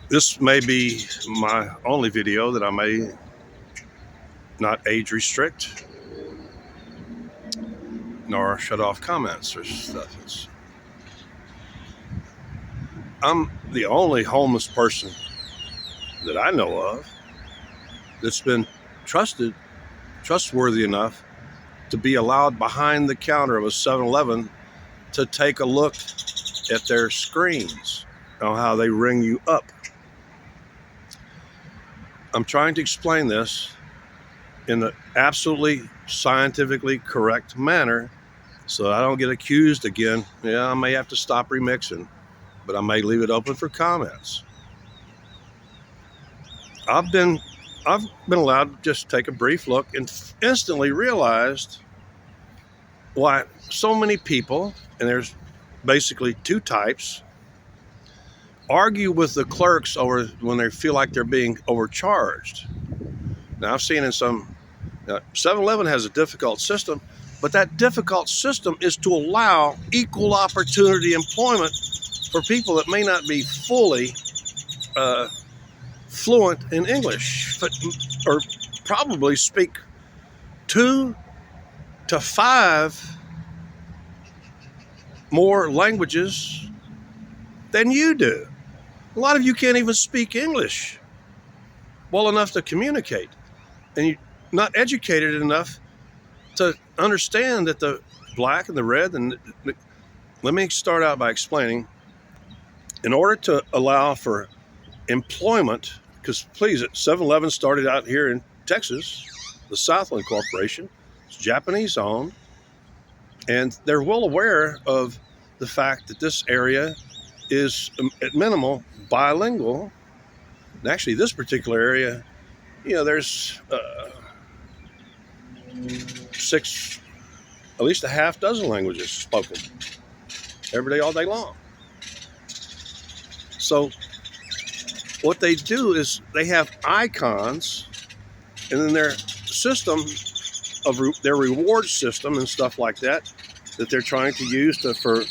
This may be my only video that I may not age restrict nor shut off comments or stuff. I'm the only homeless person that I know of that's been trustworthy enough to be allowed behind the counter of a 7-Eleven to take a look at their screens on how they ring you up. I'm trying to explain this in an absolutely scientifically correct manner so that I don't get accused again. Yeah, I may have to stop remixing, but I may leave it open for comments. I've been allowed to just take a brief look and instantly realized why so many people, and there's basically two types, argue with the clerks over when they feel like they're being overcharged. Now, I've seen in some 7-Eleven has a difficult system, but that difficult system is to allow equal opportunity employment for people that may not be fully fluent in English, but, or probably speak 2 to 5 more languages than you do. A lot of you can't even speak English well enough to communicate, and you're not educated enough to understand that the black and the red. And let me start out by explaining, in order to allow for employment, because please, 7-Eleven started out here in Texas, the Southland Corporation. It's Japanese owned, and they're well aware of the fact that this area is at minimal bilingual. And actually, this particular area, there's at least a half dozen languages spoken every day, all day long. So what they do is they have icons, and then their system of their reward system and stuff like that they're trying to use for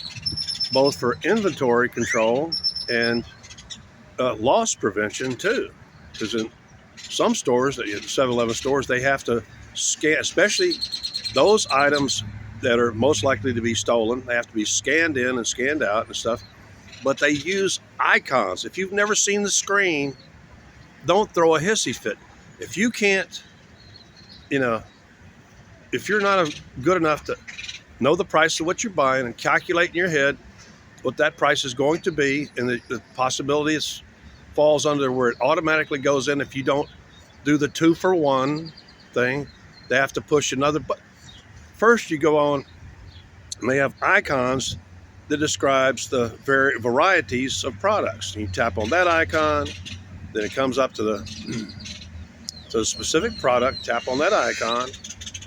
both for inventory control and loss prevention too. Because in some stores, 7-Eleven stores, they have to scan, especially those items that are most likely to be stolen. They have to be scanned in and scanned out and stuff. But they use icons. If you've never seen the screen, don't throw a hissy fit. If you can't, if you're not good enough to know the price of what you're buying and calculate in your head what that price is going to be, and the possibility falls under where it automatically goes in if you don't do the 2-for-1 thing, they have to push another. But first you go on, and they have icons that describes the varieties of products. And you tap on that icon, then it comes up to the specific product, tap on that icon.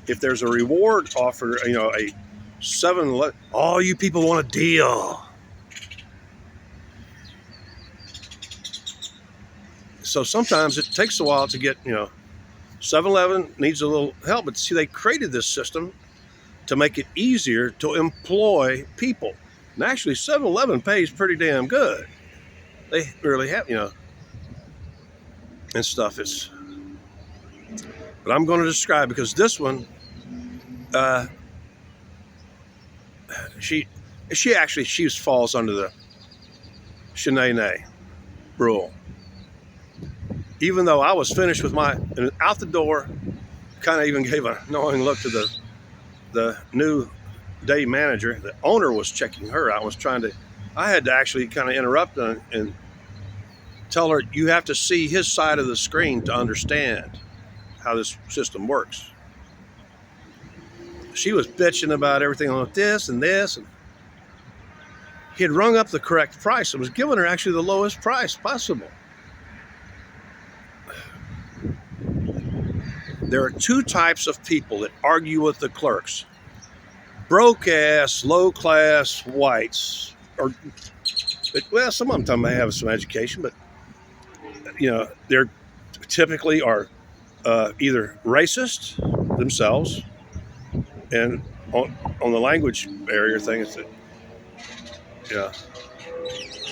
If there's a reward offer, a 7-Eleven, all you people want a deal. So sometimes it takes a while to get, 7-Eleven needs a little help, but see, they created this system to make it easier to employ people. And actually, 7-Eleven pays pretty damn good. They really have, and stuff. But I'm going to describe, because this one, she falls under the Shanae rule. Even though I was finished with and out the door, kind of even gave a knowing look to the new day manager. The owner was checking her out. I had to actually kind of interrupt and tell her, you have to see his side of the screen to understand how this system works. She was bitching about everything on this and this, and he had rung up the correct price and was giving her actually the lowest price possible. There are two types of people that argue with the clerks. Broke-ass, low-class whites, some of them may have some education, but they're typically are either racist themselves, and on the language barrier thing, it's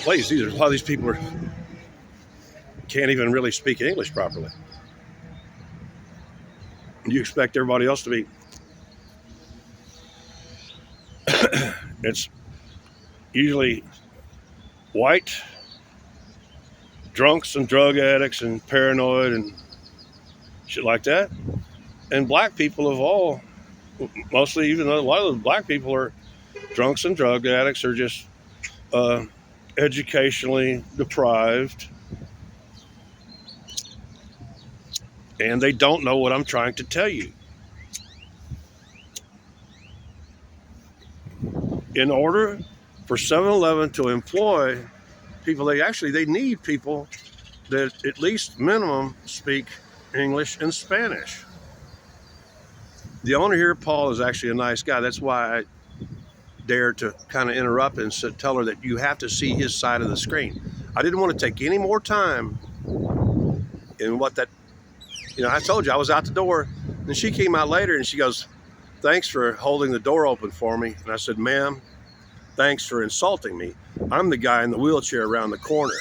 please, a lot of these people are can't even really speak English properly. You expect everybody else to be. It's usually white drunks and drug addicts and paranoid and shit like that. And black people of all, mostly, even though a lot of the black people are drunks and drug addicts, are just educationally deprived, and they don't know what I'm trying to tell you. In order for 7-Eleven to employ people, they need people that at least minimum speak English and Spanish. The owner here, Paul, is actually a nice guy. That's why I dare to kind of interrupt and tell her that you have to see his side of the screen. I didn't want to take any more time in what that, I told you I was out the door, and she came out later and she goes, "Thanks for holding the door open for me." And I said, "Ma'am, thanks for insulting me. I'm the guy in the wheelchair around the corner."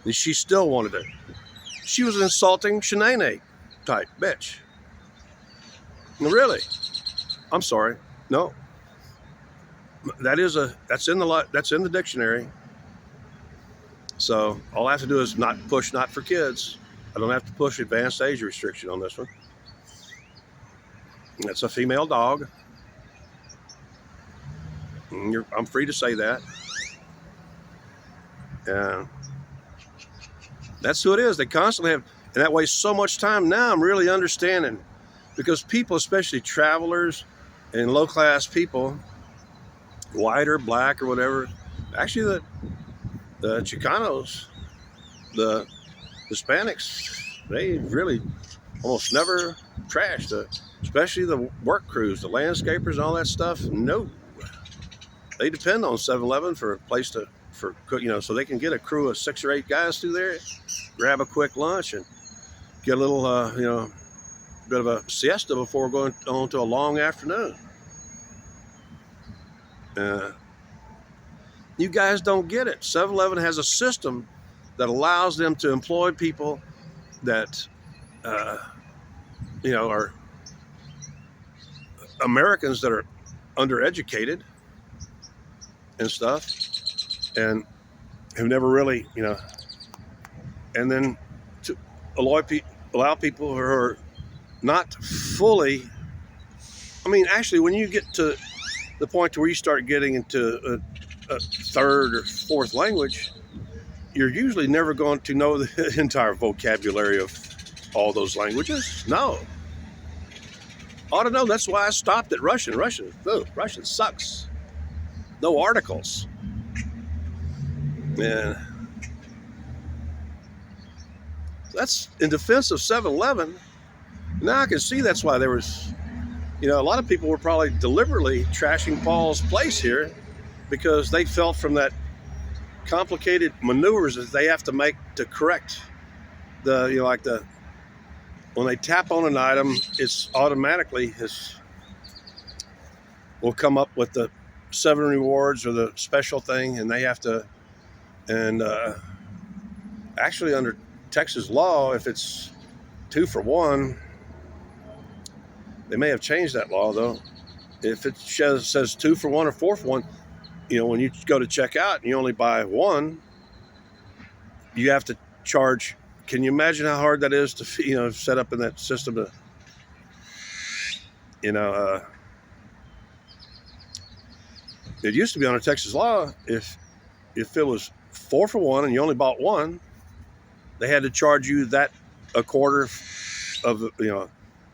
And she still wanted it. She was an insulting Shanae type bitch. Really? I'm sorry. No. That's in the dictionary. So all I have to do is not for kids. I don't have to push advanced age restriction on this one. That's a female dog. I'm free to say that. That's who it is. They constantly have, and that wastes so much time. Now I'm really understanding, because people, especially travelers and low-class people, white or black or whatever, actually the Chicanos, the Hispanics, they really almost never trash, especially the work crews, the landscapers and all that stuff. No, they depend on 7-Eleven for a place for cook, so they can get a crew of 6 or 8 guys through there, grab a quick lunch and get a little, bit of a siesta before going on to a long afternoon. You guys don't get it. 7-Eleven has a system that allows them to employ people that, are Americans that are undereducated and stuff, and have never really, and then to allow people who are not fully. Actually, when you get to the point where you start getting into a third or fourth language, you're usually never going to know the entire vocabulary of all those languages. No. I ought to know. That's why I stopped at Russian. Russian sucks. No articles. And that's in defense of 7-Eleven. Now I can see that's why there was, a lot of people were probably deliberately trashing Paul's place here, because they felt from that complicated maneuvers that they have to make to correct when they tap on an item, it's automatically will come up with the 7 rewards or the special thing, and they have to, and actually under Texas law, if it's 2 for 1, they may have changed that law though. If it says 2 for 1 or 4 for 1, when you go to check out and you only buy 1, you have to charge. Can you imagine how hard that is to, set up in that system to, it used to be under Texas law, if it was 4 for 1 and you only bought 1, they had to charge you that a quarter of,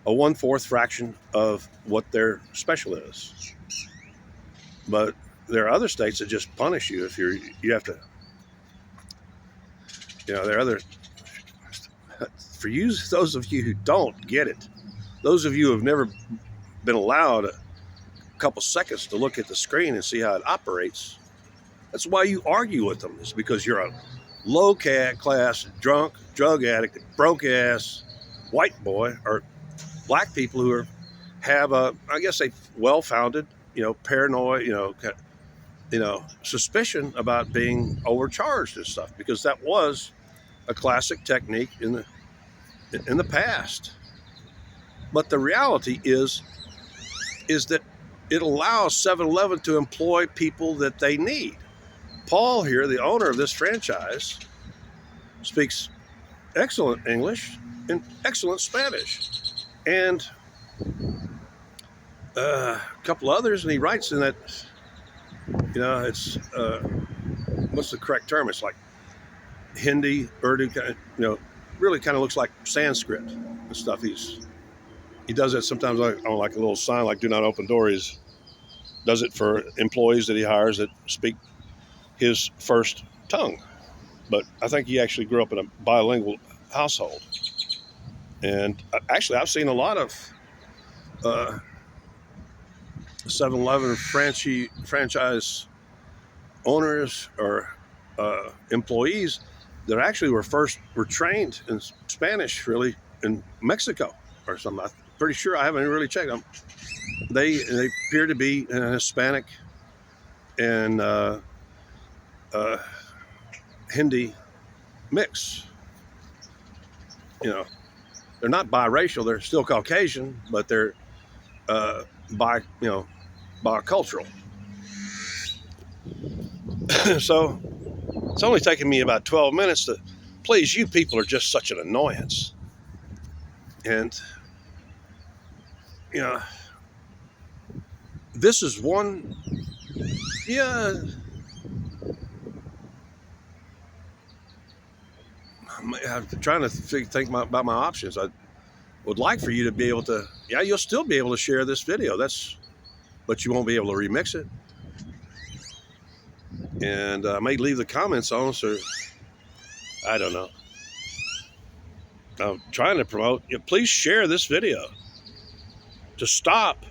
a 1/4 fraction of what their special is. But there are other states that just punish you if you have to, there are other, for you, those of you who don't get it, those of you who have never been allowed a couple seconds to look at the screen and see how it operates, that's why you argue with them. It's because you're a low-class, drunk, drug addict, broke-ass white boy, or black people who have a, I guess, a well-founded, paranoid, suspicion about being overcharged and stuff, because that was a classic technique in the past. But the reality is that it allows 7-Eleven to employ people that they need. Paul here, the owner of this franchise, speaks excellent English and excellent Spanish, and a couple others, and he writes in that, it's what's the correct term? It's like Hindi, Urdu, really kind of looks like Sanskrit and stuff. He does it sometimes on like a little sign like "Do not open door." He does it for employees that he hires that speak his first tongue. But I think he actually grew up in a bilingual household. And actually, I've seen a lot of 7-Eleven franchise owners or employees that actually were trained in Spanish, really, in Mexico or something. I'm pretty sure. I haven't really checked them. They appear to be Hispanic and Hindi mix. They're not biracial. They're still Caucasian, but they're bicultural. So it's only taken me about 12 minutes to please you. People are just such an annoyance. And, this is one, I'm trying to think about my options. I would like for you to be able to, you'll still be able to share this video. But you won't be able to remix it. And I may leave the comments on, so I don't know. I'm trying to promote. Please share this video to stop.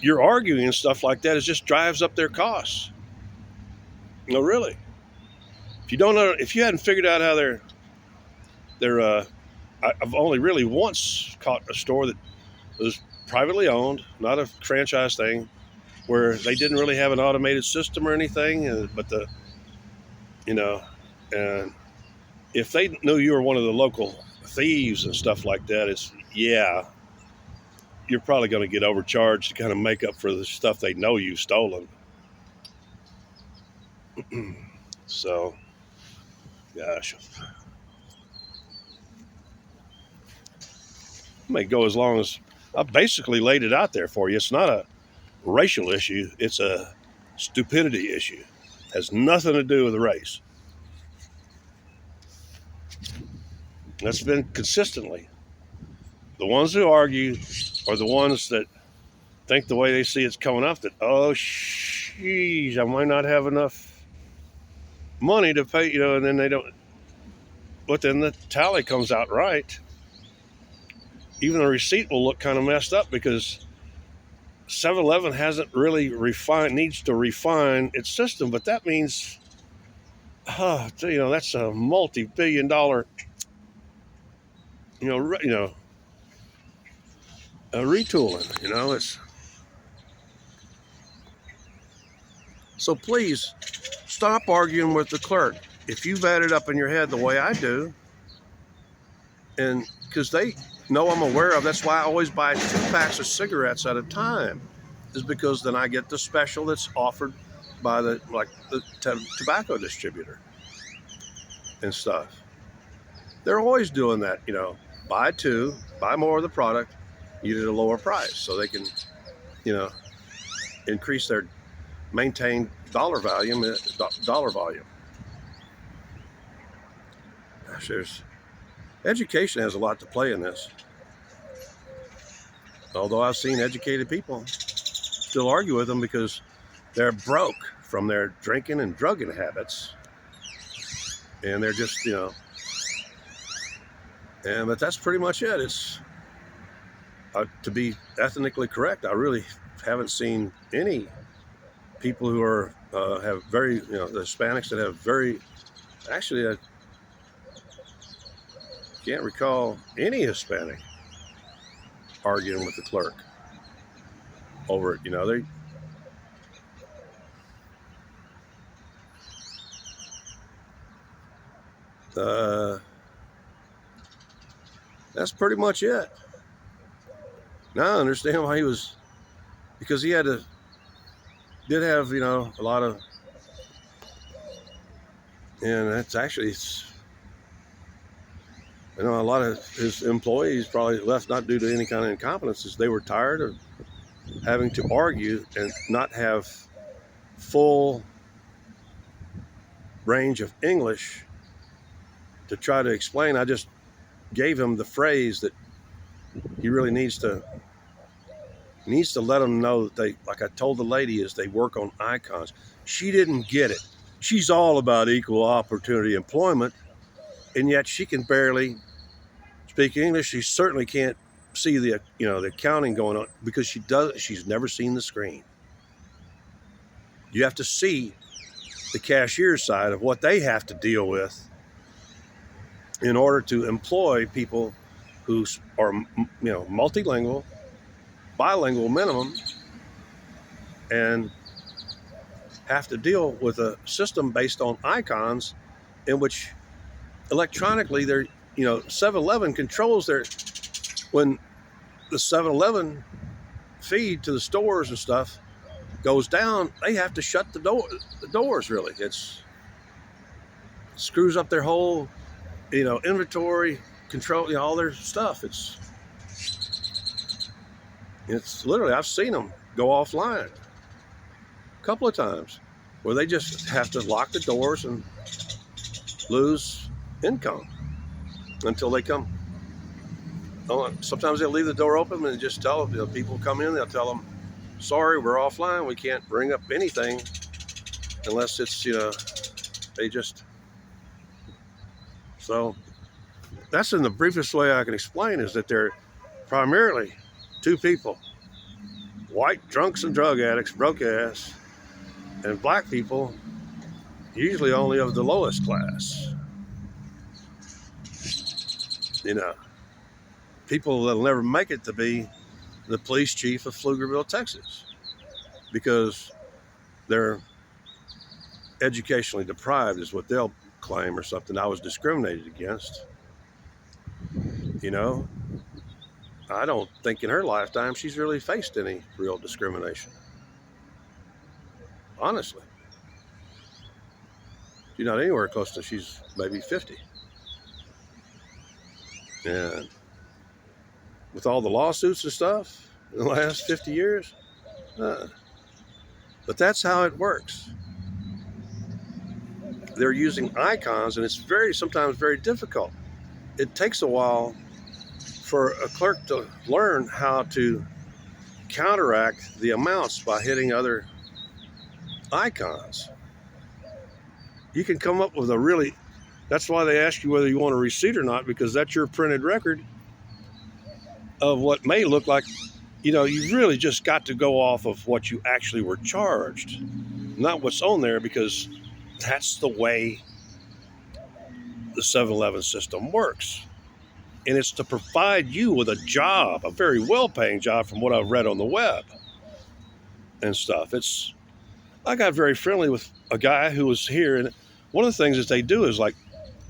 You're arguing and stuff like that. It just drives up their costs. Really. If you don't know, if you hadn't figured out how I've only really once caught a store that was privately owned, not a franchise thing, where they didn't really have an automated system or anything, but and if they knew you were one of the local thieves and stuff like that, you're probably going to get overcharged to kind of make up for the stuff they know you've stolen. So, gosh, I may go as long as I basically laid it out there for you. It's not a racial issue. It's a stupidity issue. It has nothing to do with the race. That's been consistently. The ones who argue are the ones that think the way they see it's coming up that, I might not have enough money to pay, and then they don't. But then the tally comes out right. Even the receipt will look kind of messed up because 7-Eleven hasn't really needs to refine its system. But that means, that's a multi-billion-dollar, a retooling. It's so please stop arguing with the clerk. If you've had it up in your head the way I do, and because they know I'm aware of, that's why I always buy 2 packs of cigarettes at a time, is because then I get the special that's offered by the tobacco distributor and stuff. They're always doing that, buy 2, buy more of the product, you get a lower price, so they can, increase their maintained dollar volume. Gosh, education has a lot to play in this. Although I've seen educated people still argue with them because they're broke from their drinking and drugging habits. And they're just, but that's pretty much it. It's, to be ethnically correct, I really haven't seen any people who are, have very, the Hispanics that have very, actually, I can't recall any Hispanic arguing with the clerk over it. They, Uh, that's pretty much it. Now I understand why he was, because he did have, a lot of, and that's actually, a lot of his employees probably left not due to any kind of incompetences. They were tired of having to argue and not have full range of English to try to explain. I just gave him the phrase that he really needs to let them know that they, like I told the lady, is they work on icons. She didn't get it. She's all about equal opportunity employment, and yet she can barely speak English. She certainly can't see the accounting going on because she's never seen the screen. You have to see the cashier side of what they have to deal with in order to employ people who are multilingual, bilingual minimum, and have to deal with a system based on icons in which electronically they're 7-Eleven controls when the 7-Eleven feed to the stores and stuff goes down, they have to shut the doors. Really, it screws up their whole inventory control, all their stuff. It's literally, I've seen them go offline a couple of times where they just have to lock the doors and lose income until they come. Sometimes they'll leave the door open and just tell people come in, they'll tell them, sorry, we're offline, we can't bring up anything unless it's they just. So that's in the briefest way I can explain, is that they're primarily two people: white drunks and drug addicts, broke ass, and black people, usually only of the lowest class. People that'll never make it to be the police chief of Pflugerville, Texas, because they're educationally deprived, is what they'll claim, or something. I was discriminated against. I don't think in her lifetime she's really faced any real discrimination. Honestly. She's not anywhere close to, she's maybe 50. And with all the lawsuits and stuff in the last 50 years, but that's how it works. They're using icons, and it's sometimes very difficult. It takes a while for a clerk to learn how to counteract the amounts by hitting other icons. You can come up with that's why they ask you whether you want a receipt or not, because that's your printed record of what may look like. You really just got to go off of what you actually were charged, not what's on there, because that's the way the 7-Eleven system works. And it's to provide you with a job, a very well-paying job from what I've read on the web and stuff. I got very friendly with a guy who was here, and one of the things that they do is, like,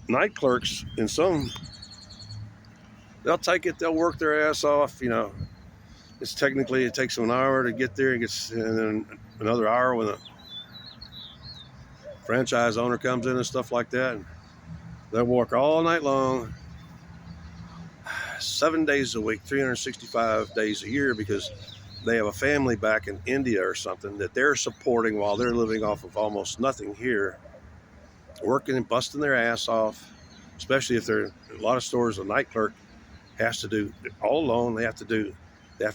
night clerks they'll take it, they'll work their ass off, it takes them an hour to get there, and then another hour when the franchise owner comes in and stuff like that, and they'll work all night long, 7 days a week, 365 days a year, because they have a family back in India or something that they're supporting while they're living off of almost nothing here, working and busting their ass off, especially if they're in a lot of stores. A night clerk has to do all alone. They have to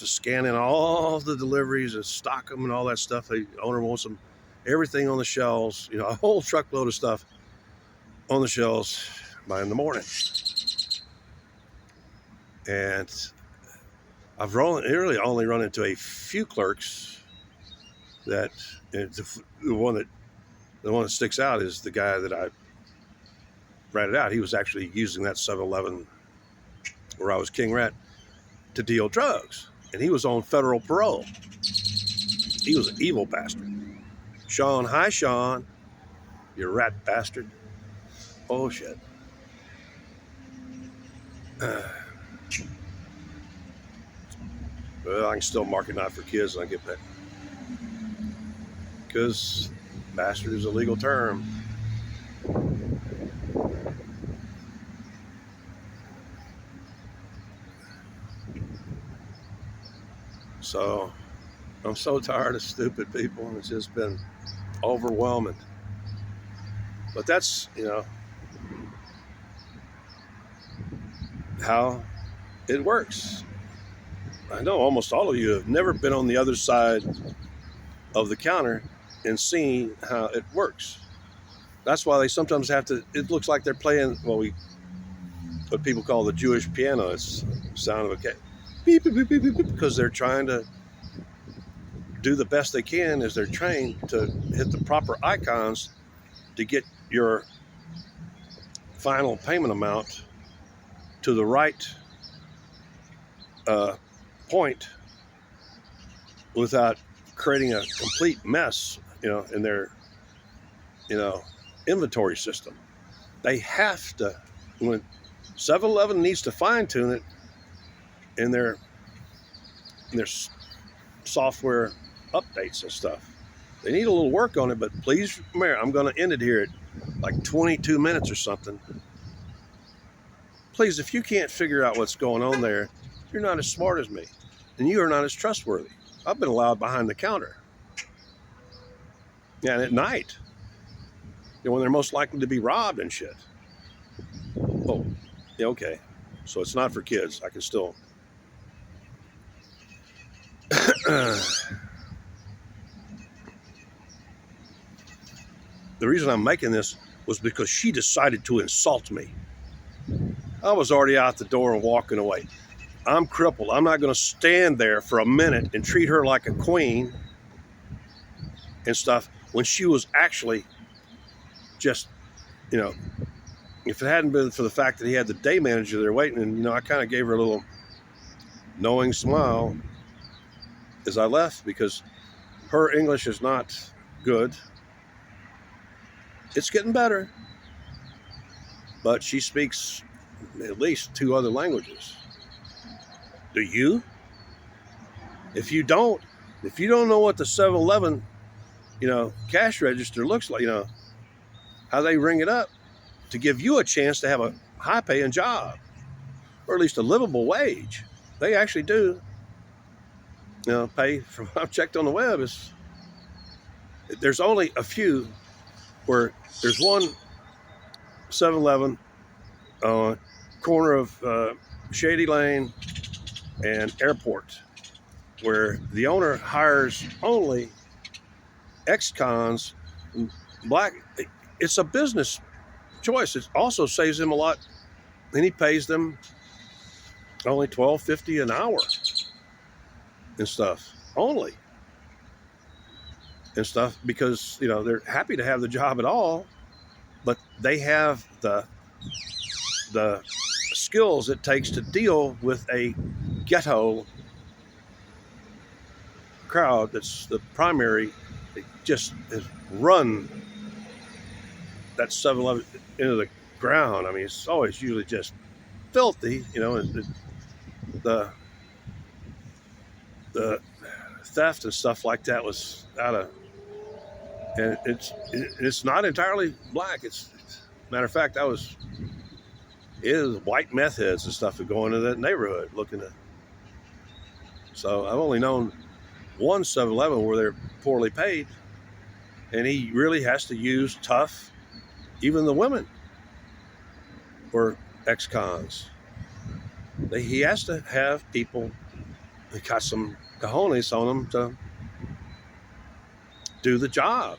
scan in all the deliveries and stock them and all that stuff. The owner wants them, everything on the shelves, a whole truckload of stuff on the shelves by in the morning. And I've really only run into a few clerks that the one that sticks out is the guy that I ratted out. He was actually using that 7-Eleven where I was king rat to deal drugs, and he was on federal parole. He was an evil bastard. Sean, hi Sean, you rat bastard. Oh shit. Well, I can still mark it not for kids and I get that. Because bastard is a legal term. So I'm so tired of stupid people, and it's just been overwhelming. But that's, how it works. I know almost all of you have never been on the other side of the counter and seen how it works. That's why they sometimes have to, it looks like they're playing, what people call the Jewish piano. It's the sound of a cat. Beep, beep, beep, beep, beep, beep, because they're trying to do the best they can as they're trained to hit the proper icons to get your final payment amount to the right point without creating a complete mess, in their, inventory system. They have to, when 7-Eleven needs to fine tune it in their software updates and stuff. They need a little work on it, but please, Mayor, I'm going to end it here at like 22 minutes or something. Please, if you can't figure out what's going on there, you're not as smart as me, and you are not as trustworthy. I've been allowed behind the counter. Yeah, and at night, when they're most likely to be robbed and shit. Oh, yeah, okay. So it's not for kids. I can still. The reason I'm making this was because she decided to insult me. I was already out the door and walking away. I'm crippled. I'm not going to stand there for a minute and treat her like a queen and stuff when she was actually just, if it hadn't been for the fact that he had the day manager there waiting, and, I kind of gave her a little knowing smile as I left because her English is not good. It's getting better, but she speaks at least 2 other languages. Do you? If you don't know what the 7-Eleven, cash register looks like, how they ring it up to give you a chance to have a high paying job or at least a livable wage. They actually do, pay. From what I've checked on the web, there's only a few where there's one 7-Eleven corner of Shady Lane and Airport where the owner hires only ex-cons, black. It's a business choice. It also saves him a lot, and he pays them only $12.50 an hour and stuff only and stuff because they're happy to have the job at all, but they have the skills it takes to deal with a ghetto crowd that's the primary. It just has run that 7-Eleven into the ground. I mean, it's always usually just filthy, and the theft and stuff like that was out of, and it's not entirely black. It's matter of fact, it was white meth heads and stuff that go into that neighborhood looking at. So I've only known one 7-Eleven where they're poorly paid, and he really has to use tough. Even the women were ex-cons. He has to have people that got some cojones on them to do the job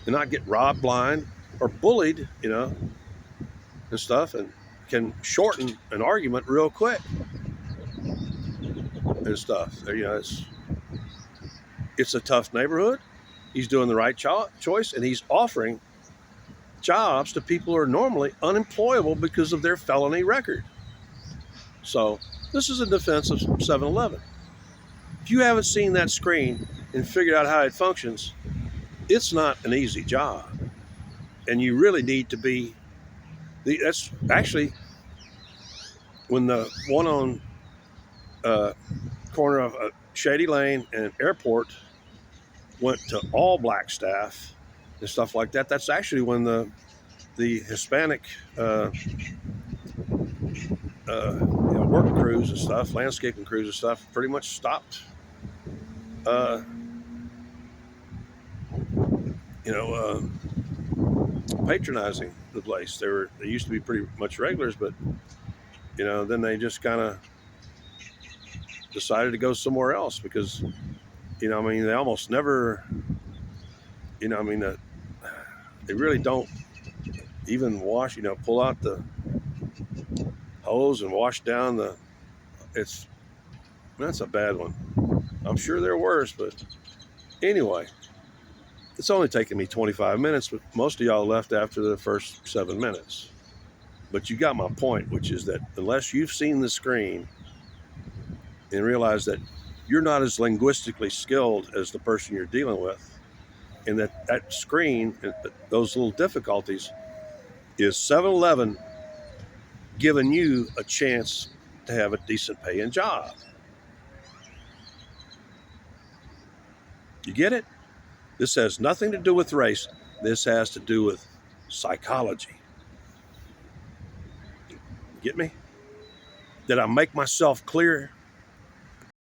and not get robbed blind or bullied, and stuff, and can shorten an argument real quick and stuff. It's a tough neighborhood. He's doing the right choice, and he's offering jobs to people who are normally unemployable because of their felony record. So this is a defense of 7-Eleven. If you haven't seen that screen and figured out how it functions, it's not an easy job. And you really need to be, that's actually when the one on corner of Shady Lane and Airport went to all black staff and stuff like that, that's actually when the Hispanic work crews and stuff, landscaping crews and stuff, pretty much stopped. Uh, you know, patronizing the place. They used to be pretty much regulars, but then they just kind of decided to go somewhere else because they almost never, they really don't even wash. Pull out the hose and wash down the. It's That's a bad one. I'm sure they're worse, but anyway, it's only taken me 25 minutes, but most of y'all left after the first 7 minutes. But you got my point, which is that unless you've seen the screen and realize that you're not as linguistically skilled as the person you're dealing with, and that screen, those little difficulties, is 7-Eleven giving you a chance to have a decent paying job. You get it? This has nothing to do with race. This has to do with psychology. Get me? Did I make myself clear?